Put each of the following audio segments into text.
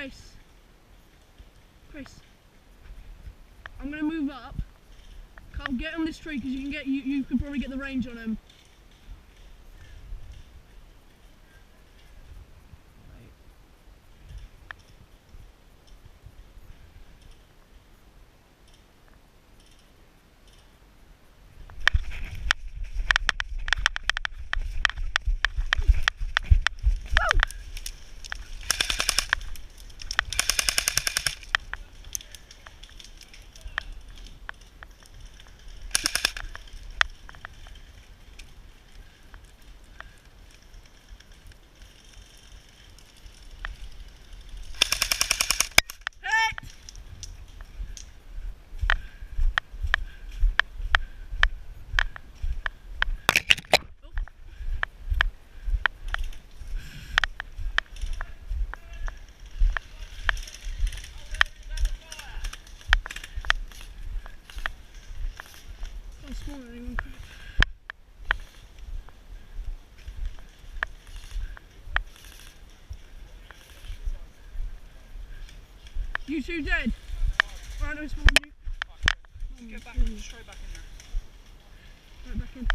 Chris. Chris. I'm gonna move up. Carl, get on this tree because you can probably get the range on him. You two dead? Right, no, it's one of you. Get back, straight back in there. Right back in.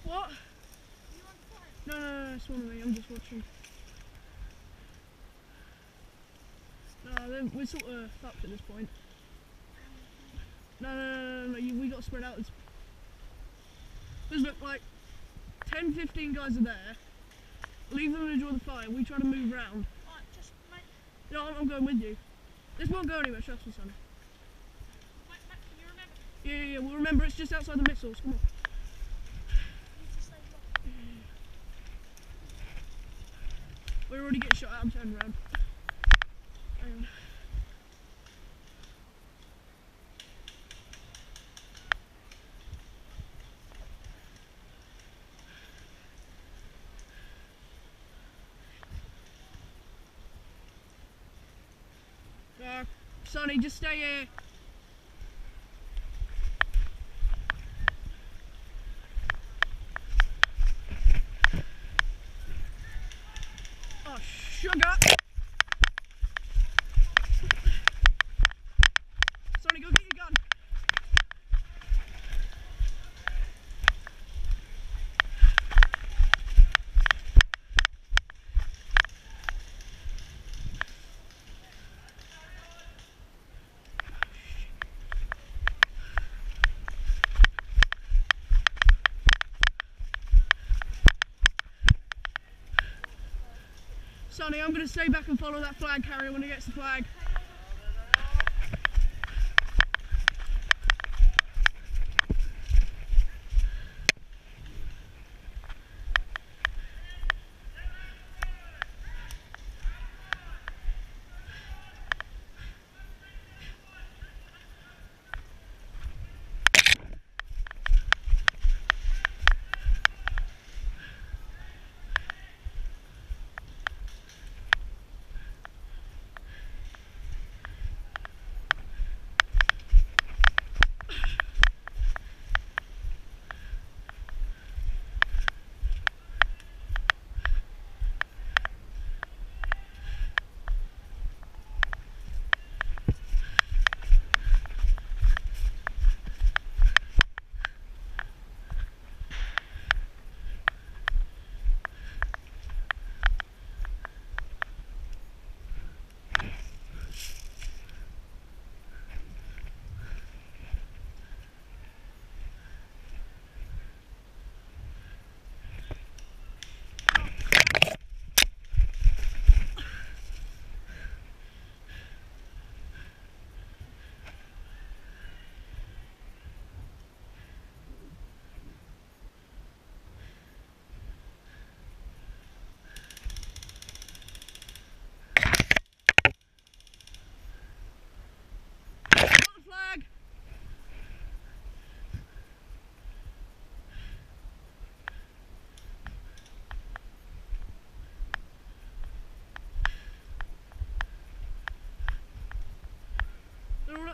What? No, it's one of me, I'm just watching. No, we're sort of fucked at this point. No, we got to spread out. There's look like 10, 15 guys are there. Leave them to enjoy the fire, we try to move round. Alright, just mate. No, I'm going with you. This won't go anywhere, trust me, son. Mate, can you remember? Yeah, we'll remember it's just outside the missiles, come on. We're already getting shot at, I'm turning around. Hang on. Sonny, just stay here. Oh, sugar! Sonny, go get your gun. Sonny, I'm going to stay back and follow that flag carrier when he gets the flag.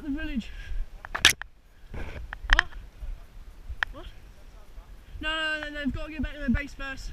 the village. What? What? No, they've got to get back to their base first.